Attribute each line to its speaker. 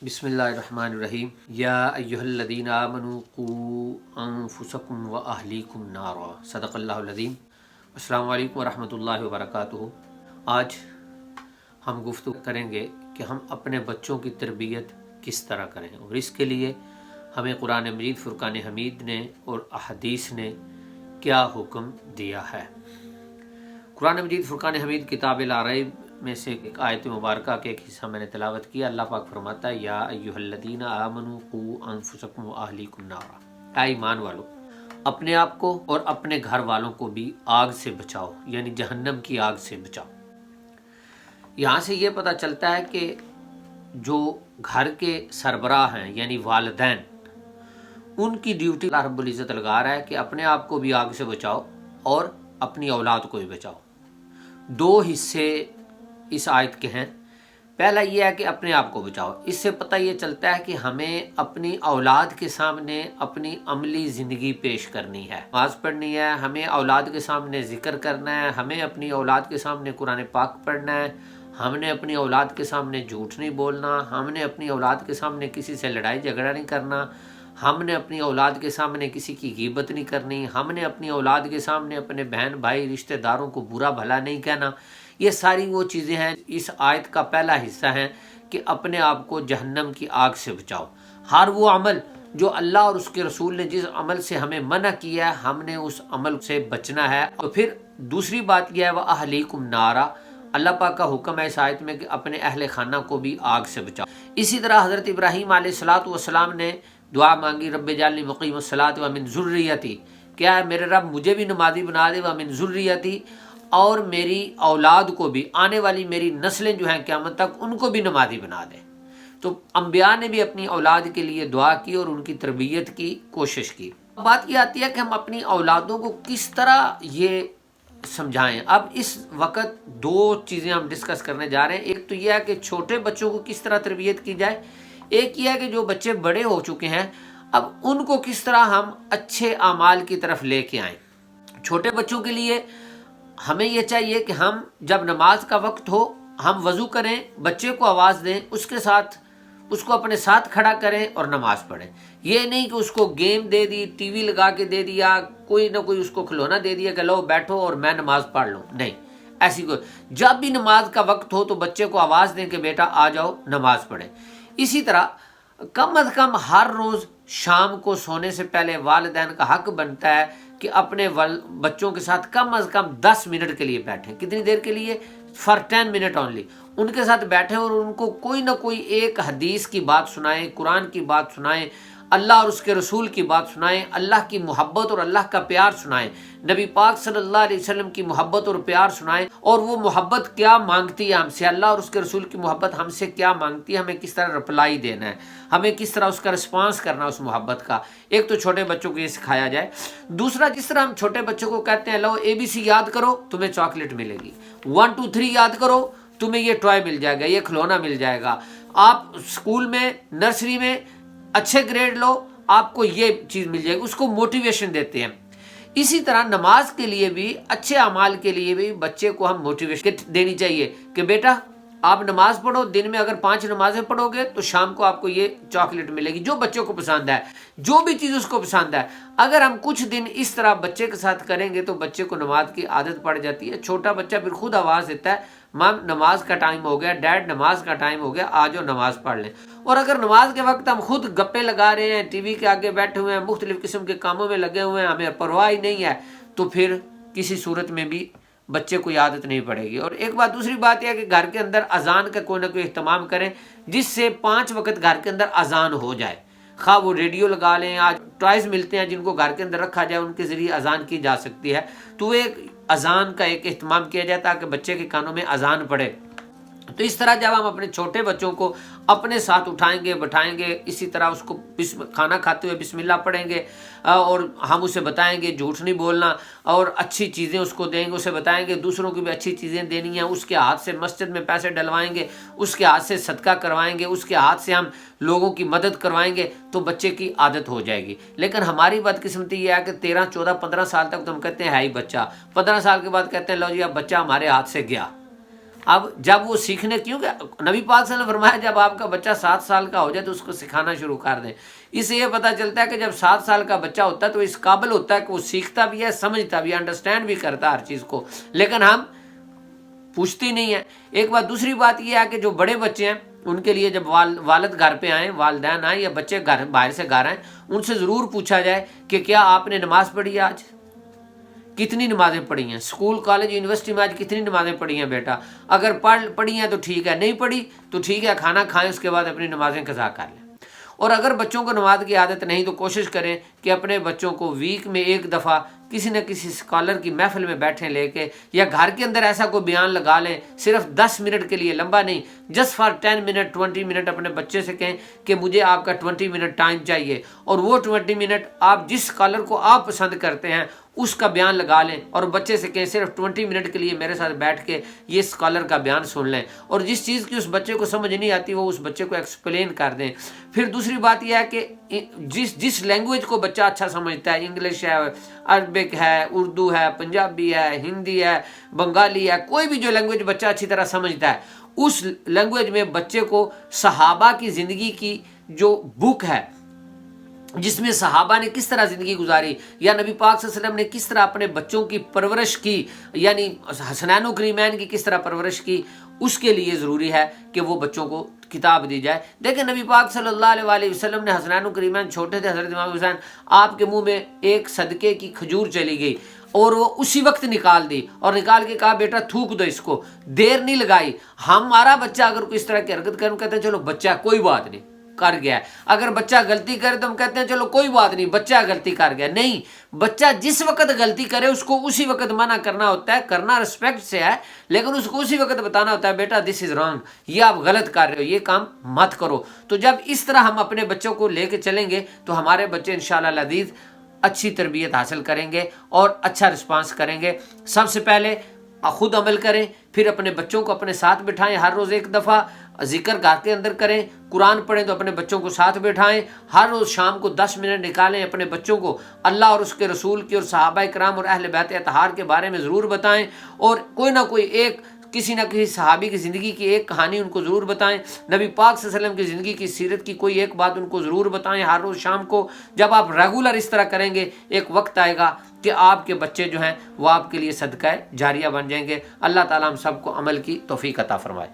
Speaker 1: بسم اللہ الرحمن الرحیم یا ایہا الذین آمنوا قوا انفسکم و اہلیکم نارا صدق اللہ العظیم۔ السلام علیکم ورحمۃ اللہ وبرکاتہ۔ آج ہم گفتگو کریں گے کہ ہم اپنے بچوں کی تربیت کس طرح کریں، اور اس کے لیے ہمیں قرآن مجید فرقان حمید نے اور احادیث نے کیا حکم دیا ہے۔ قرآن مجید فرقان حمید کتاب لا ریب میں سے ایک آیت مبارکہ کے ایک حصہ میں نے تلاوت کیا۔ اللہ پاک فرماتا ہے یا ایھا الذین آمنوا قوا انفسکم و اہلیکم نارا، اے ایمان والو اپنے آپ کو اور اپنے گھر والوں کو بھی آگ سے بچاؤ، یعنی جہنم کی آگ سے بچاؤ۔ یہاں سے یہ پتہ چلتا ہے کہ جو گھر کے سربراہ ہیں یعنی والدین، ان کی ڈیوٹی اللہ رب العزت لگا رہا ہے کہ اپنے آپ کو بھی آگ سے بچاؤ اور اپنی اولاد کو بھی بچاؤ۔ دو حصے اس آیت کے ہیں۔ پہلا یہ ہے کہ اپنے آپ کو بچاؤ۔ اس سے پتہ یہ چلتا ہے کہ ہمیں اپنی اولاد کے سامنے اپنی عملی زندگی پیش کرنی ہے، نماز پڑھنی ہے، ہمیں اولاد کے سامنے ذکر کرنا ہے، ہمیں اپنی اولاد کے سامنے قرآن پاک پڑھنا ہے، ہم نے اپنی اولاد کے سامنے جھوٹ نہیں بولنا، ہم نے اپنی اولاد کے سامنے کسی سے لڑائی جھگڑا نہیں کرنا، ہم نے اپنی اولاد کے سامنے کسی کی غیبت نہیں کرنی، ہم نے اپنی اولاد کے سامنے اپنے بہن بھائی رشتہ داروں کو برا بھلا نہیں کہنا۔ یہ ساری وہ چیزیں ہیں، اس آیت کا پہلا حصہ ہے کہ اپنے آپ کو جہنم کی آگ سے بچاؤ۔ ہر وہ عمل جو اللہ اور اس کے رسول نے جس عمل سے ہمیں منع کیا ہے، ہم نے اس عمل سے بچنا ہے۔ اور پھر دوسری بات یہ ہے وَأَهْلِيكُمْ نَارًا، اللہ پاک کا حکم ہے اس آیت میں کہ اپنے اہل خانہ کو بھی آگ سے بچاؤ۔ اسی طرح حضرت ابراہیم علیہ السلام نے دعا مانگی رب اجعلنی مقیم الصلاۃ ومن ذریتی، کیا ہے میرے رب مجھے بھی نمازی بنا دے، ومن ذریتی، اور میری اولاد کو بھی، آنے والی میری نسلیں جو ہیں قیامت تک، ان کو بھی نمازی بنا دے۔ تو انبیاء نے بھی اپنی اولاد کے لیے دعا کی اور ان کی تربیت کی کوشش کی۔ بات یہ آتی ہے کہ ہم اپنی اولادوں کو کس طرح یہ سمجھائیں۔ اب اس وقت دو چیزیں ہم ڈسکس کرنے جا رہے ہیں۔ ایک تو یہ ہے کہ چھوٹے بچوں کو کس طرح تربیت کی جائے، ایک یہ ہے کہ جو بچے بڑے ہو چکے ہیں اب ان کو کس طرح ہم اچھے اعمال کی طرف لے کے آئیں۔ چھوٹے بچوں کے لیے ہمیں یہ چاہیے کہ ہم جب نماز کا وقت ہو ہم وضو کریں، بچے کو آواز دیں، اس کو اپنے ساتھ کھڑا کریں اور نماز پڑھیں۔ یہ نہیں کہ اس کو گیم دے دی، ٹی وی لگا کے دے دیا، کوئی نہ کوئی اس کو کھلونا دے دیا کہ لو بیٹھو اور میں نماز پڑھ لوں، نہیں ایسی کوئی۔ جب بھی نماز کا وقت ہو تو بچے کو آواز دیں کہ بیٹا آ جاؤ نماز پڑھیں۔ اسی طرح کم از کم ہر روز شام کو سونے سے پہلے والدین کا حق بنتا ہے کہ اپنے بچوں کے ساتھ کم از کم 10 منٹ کے لیے بیٹھیں۔ کتنی دیر کے لیے؟ For 10 minute only. ان کے ساتھ بیٹھیں اور ان کو کوئی نہ کوئی ایک حدیث کی بات سنائیں، قرآن کی بات سنائیں، اللہ اور اس کے رسول کی بات سنائیں، اللہ کی محبت اور اللہ کا پیار سنائیں، نبی پاک صلی اللہ علیہ وسلم کی محبت اور پیار سنائیں، اور وہ محبت کیا مانگتی ہے ہم سے، اللہ اور اس کے رسول کی محبت ہم سے کیا مانگتی ہے، ہمیں کس طرح رپلائی دینا ہے، ہمیں کس طرح اس کا رسپانس کرنا اس محبت کا۔ ایک تو چھوٹے بچوں کو یہ سکھایا جائے۔ دوسرا، جس طرح ہم چھوٹے بچوں کو کہتے ہیں لو ABC یاد کرو تمہیں چاکلیٹ ملے گی، 1 2 3 یاد کرو تمہیں یہ ٹوائے مل جائے گا، یہ کھلونا مل جائے گا، آپ اسکول میں نرسری میں اچھے گریڈ لو آپ کو یہ چیز مل جائے گی، اس کو موٹیویشن دیتے ہیں۔ اسی طرح نماز کے لیے بھی، اچھے اعمال کے لیے بھی بچے کو ہم موٹیویشن دینی چاہیے کہ بیٹا آپ نماز پڑھو، دن میں اگر 5 نمازیں پڑھو گے تو شام کو آپ کو یہ چاکلیٹ ملے گی، جو بچوں کو پسند ہے، جو بھی چیز اس کو پسند ہے۔ اگر ہم کچھ دن اس طرح بچے کے ساتھ کریں گے تو بچے کو نماز کی عادت پڑ جاتی ہے۔ چھوٹا بچہ پھر خود آواز دیتا ہے مام نماز کا ٹائم ہو گیا، ڈیڈ نماز کا ٹائم ہو گیا، آ جاؤ نماز پڑھ لیں۔ اور اگر نماز کے وقت ہم خود گپے لگا رہے ہیں، ٹی وی کے آگے بیٹھے ہوئے ہیں، مختلف قسم کے کاموں میں لگے ہوئے ہیں، ہمیں پرواہ ہی نہیں ہے، تو پھر کسی صورت میں بھی بچے کو عادت نہیں پڑے گی۔ اور ایک بات، دوسری بات یہ ہے کہ گھر کے اندر اذان کا کوئی نہ کوئی اہتمام کریں جس سے 5 وقت گھر کے اندر اذان ہو جائے۔ خواہ وہ ریڈیو لگا لیں، آج ٹوائز ملتے ہیں جن کو گھر کے اندر رکھا جائے، ان کے ذریعے اذان کی جا سکتی ہے، تو ایک اذان کا ایک اہتمام کیا جائے تاکہ بچے کے کانوں میں اذان پڑے۔ تو اس طرح جب ہم اپنے چھوٹے بچوں کو اپنے ساتھ اٹھائیں گے بٹھائیں گے، اسی طرح اس کو کھانا کھاتے ہوئے بسم اللہ پڑھیں گے، اور ہم اسے بتائیں گے جھوٹ نہیں بولنا، اور اچھی چیزیں اس کو دیں گے، اسے بتائیں گے دوسروں کو بھی اچھی چیزیں دینی ہیں، اس کے ہاتھ سے مسجد میں پیسے ڈلوائیں گے، اس کے ہاتھ سے صدقہ کروائیں گے، اس کے ہاتھ سے ہم لوگوں کی مدد کروائیں گے، تو بچے کی عادت ہو جائے گی۔ لیکن ہماری بدقسمتی یہ ہے کہ 13 14 15 سال تک تو ہم کہتے ہیں ہے ہی بچہ، 15 سال کے بعد کہتے ہیں لو جی اب بچہ ہمارے ہاتھ سے گیا، اب جب وہ سیکھنے، کیونکہ نبی پاک صلی اللہ علیہ وسلم نے فرمایا جب آپ کا بچہ 7 سال کا ہو جائے تو اس کو سکھانا شروع کر دیں۔ اس سے یہ پتہ چلتا ہے کہ جب 7 سال کا بچہ ہوتا ہے تو اس قابل ہوتا ہے کہ وہ سیکھتا بھی ہے، سمجھتا بھی ہے، انڈرسٹینڈ بھی کرتا ہے ہر چیز کو، لیکن ہم پوچھتی نہیں ہیں۔ ایک بات، دوسری بات یہ ہے کہ جو بڑے بچے ہیں ان کے لیے جب والد گھر پہ آئیں، والدین آئیں یا بچے باہر سے گھر آئیں، ان سے ضرور پوچھا جائے کہ کیا آپ نے نماز پڑھی ہے آج؟ کتنی نمازیں پڑھی ہیں؟ اسکول کالج یونیورسٹی میں آج کتنی نمازیں پڑھی ہیں بیٹا؟ اگر پڑھی ہیں تو ٹھیک ہے، نہیں پڑھی تو ٹھیک ہے، کھانا کھائیں، اس کے بعد اپنی نمازیں قضا کر لیں۔ اور اگر بچوں کو نماز کی عادت نہیں تو کوشش کریں کہ اپنے بچوں کو ویک میں ایک دفعہ کسی نہ کسی اسکالر کی محفل میں بیٹھیں لے کے، یا گھر کے اندر ایسا کوئی بیان لگا لیں، صرف 10 منٹ کے لیے، لمبا نہیں، جسٹ فار 10 منٹ 20 منٹ اپنے بچے سے کہیں کہ مجھے آپ کا 20 منٹ ٹائم چاہیے، اور وہ 20 منٹ آپ جس اسکالر کو آپ پسند کرتے ہیں اس کا بیان لگا لیں، اور بچے سے کہیں صرف 20 منٹ کے لیے میرے ساتھ بیٹھ کے یہ اسکالر کا بیان سن لیں، اور جس چیز کی اس بچے کو سمجھ نہیں آتی وہ اس بچے کو ایکسپلین کر دیں۔ پھر دوسری بات یہ ہے کہ جس لینگویج کو بچہ اچھا سمجھتا ہے، انگلش ہے، عربک ہے، اردو ہے، پنجابی ہے، ہندی ہے، بنگالی ہے، کوئی بھی جو لینگویج بچہ اچھی طرح سمجھتا ہے، اس لینگویج میں بچے کو صحابہ کی زندگی کی جو بک ہے جس میں صحابہ نے کس طرح زندگی گزاری، یا نبی پاک صلی اللہ علیہ وسلم نے کس طرح اپنے بچوں کی پرورش کی، یعنی حسنین و کریمین کی کس طرح پرورش کی، اس کے لیے ضروری ہے کہ وہ بچوں کو کتاب دی جائے۔ دیکھیں نبی پاک صلی اللہ علیہ وآلہ وسلم نے حسنین و کریمین چھوٹے تھے، حضرت امام حسین، آپ کے منہ میں ایک صدقے کی کھجور چلی گئی اور وہ اسی وقت نکال دی، اور نکال کے کہا بیٹا تھوک دو اس کو، دیر نہیں لگائی۔ ہمارا بچہ اگر کوئی اس طرح کی حرکت کرے ہم کہتے ہیں چلو بچہ کوئی بات نہیں کر گیا ہے، اگر بچہ غلطی کرے تو ہم کہتے ہیں چلو کوئی بات نہیں بچہ غلطی کر گیا۔ نہیں، بچہ جس وقت غلطی کرے اس کو اسی وقت منع کرنا ہوتا ہے، کرنا رسپیکٹ سے ہے، لیکن اس کو اسی وقت بتانا ہوتا ہے بیٹا دس از رانگ، یہ آپ غلط کر رہے ہو، یہ کام مت کرو۔ تو جب اس طرح ہم اپنے بچوں کو لے کے چلیں گے تو ہمارے بچے انشاءاللہ العزیز اچھی تربیت حاصل کریں گے اور اچھا رسپانس کریں گے۔ سب سے پہلے خود عمل کریں، پھر اپنے بچوں کو اپنے ساتھ بٹھائیں، ہر روز ایک دفعہ ذکر گھر کے اندر کریں، قرآن پڑھیں تو اپنے بچوں کو ساتھ بٹھائیں، ہر روز شام کو 10 منٹ نکالیں، اپنے بچوں کو اللہ اور اس کے رسول کی اور صحابہ کرام اور اہل بیت اطہار کے بارے میں ضرور بتائیں، اور کوئی نہ کوئی ایک کسی نہ کسی صحابی کی زندگی کی ایک کہانی ان کو ضرور بتائیں، نبی پاک صلی اللہ علیہ وسلم کی زندگی کی سیرت کی کوئی ایک بات ان کو ضرور بتائیں ہر روز شام کو۔ جب آپ ریگولر اس طرح کریں گے ایک وقت آئے گا کہ آپ کے بچے جو ہیں وہ آپ کے لیے صدقہ جاریہ بن جائیں گے۔ اللہ تعالیٰ ہم سب کو عمل کی توفیق عطا فرمائے۔